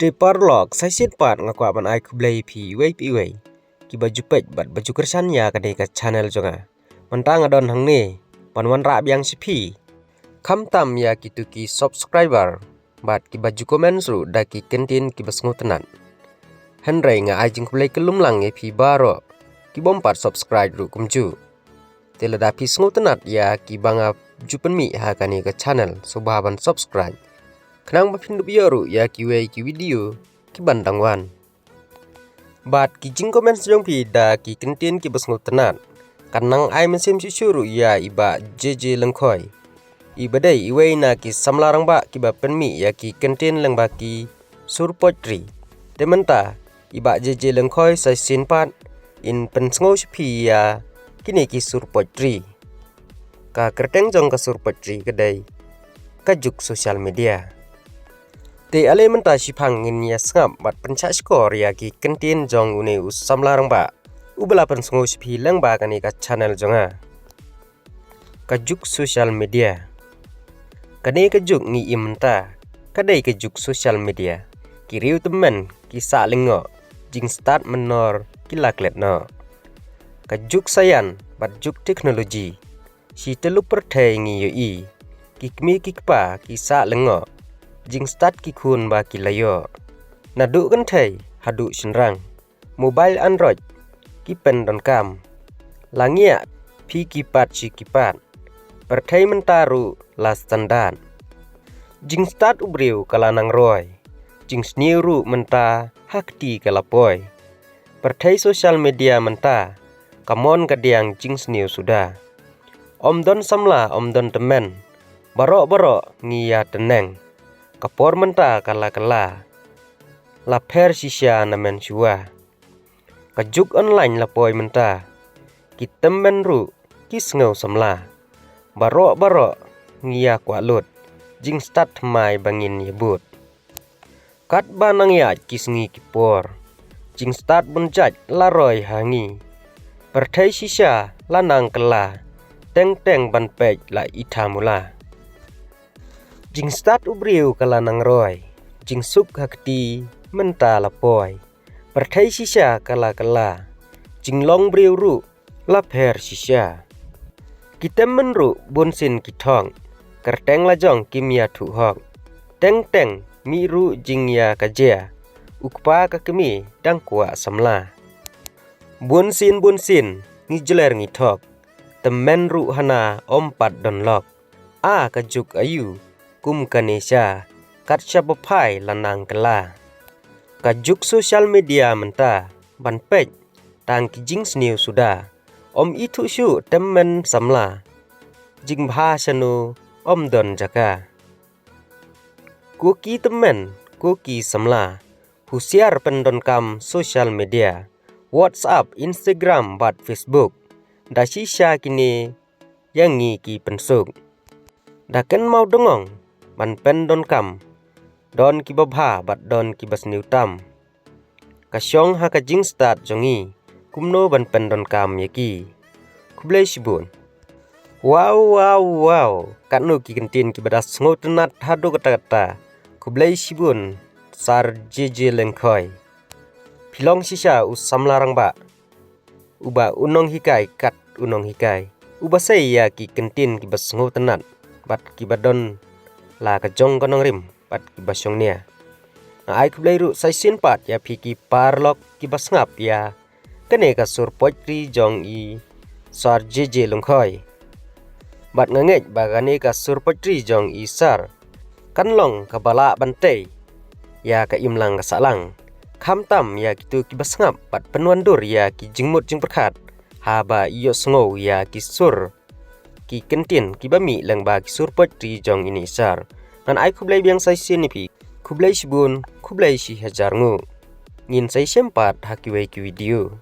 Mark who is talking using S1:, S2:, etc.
S1: Di parlok saya sempat ngakwa ban ai kublai pi wei ki baju pej bat baju kersan ya kadai ka channel jonga mentang adon hang ne panwan ra biang sipi kam tam ya kitu ki subscriber bat ki baju komen su da ki kentin ki basngu tenan henrai nga ai jing kublai kelum lang e pi baro ki bompat subscribe ru kumju tela da pi sngu tenat ya ki banga jupen mi ha kani ka channel subaban subscribe kenang bapindu biaru ya kiwei ki video ki bandang wan bat ki jing komen sejong pi da ki kentin ki basngu tenat kanang ai mesim susuru ya iba JJ lengkoi ibadai iwei na ki samlarang ba ki bapen mi ya ki kentin leng ba ki sur poetry dementa iba JJ lengkoi sai sinpat in pensngo pi ya kini ki sur poetry ka kerteng jong ka sur poetry kedai kajuk sosial media te ale menta sipang ngin ya sngap bat pencak skor ya ki kentin jong une usam larang ba ubala pensngo sipi lang ba kani ka channel jonga kajuk sosial media kani kajuk ni imenta kadai kajuk sosial media kiriu temen ki sa lengo jing start menor ki laklet no kajuk sayan bat juk teknologi si telu perthai ngi yoi ki kmi ki kpa ki sa lengo jing start ki kun ba ki layo nadu kan thai hadu sinrang mobile android ki pen don kam langia pi kipat si kipat perthai mentaru la standard jing start ubriu kalanang roy jing sniru menta hakti kalapoi perthai sosial media menta kamon kadiang jing sniu sudah om don samla om don temen barok ngia teneng kapor menta kala la per sisya namen syua kajuk online lapoi menta kitem menru kisngau samla barok ngia kwalut jing start mai bangin yebut kat banang ya kisngi kipor jing start bunjat laroi hangi perthai sisya lanang kala teng ban pej la itamula jing start ubriu kalanang roy jing suk hakti menta lapoi perthai sisya kala jing long briu ru la per sisya kitem menru bunsin kitong kerteng lajong kimia thu hok teng mi ru jing ya kajia ukpa ka kemi dang kwa samla bunsin ngijeler ngitok temen ru hana ompat don lok a kajuk ayu kum kanesha katcha bapai lanang kela kajuk sosial media menta ban pej tang kijing sniu sudah om itu syu temen samla jing bhasanu om don jaka kuki temen kuki samla husiar pendon kam sosial media WhatsApp Instagram bat Facebook da sisya kini yangi ki pensuk daken mau dongong ban pen don kam don ki babha bat don ki basniu tam kasyong ha kajing start jongi kumno ban pen don kam yaki kublai sibun wow kanu ki kentin ki badas ngo tenat hadu kata kublai sibun sar JJ lengkoi pilong sisya usam larang ba uba unong hikai kat unong hikai uba sai ya ki kentin ki bas ngo tenat bat ki badon la kajong konong rim bat ki basyong nia ai kublai ru sai sin pat ya pi ki parlok ki bas ngap ya kene ka sur poetry jong i sar JJ lengkoi bat ngangej bagane ka sur poetry jong i sar kanlong ka bala bante ya ka imlang ka salang kham tam ya kitu ki bas ngap bat penwandur ya ki jingmut jing perkhat haba iyo sngo ya ki sur ki kentin ki bami leng ba ki sur poetry jong ini sar nan ai kublai biang sai sin pi kublai sibun kublai si hajar ngu ngin sai sempat hakiwei ki video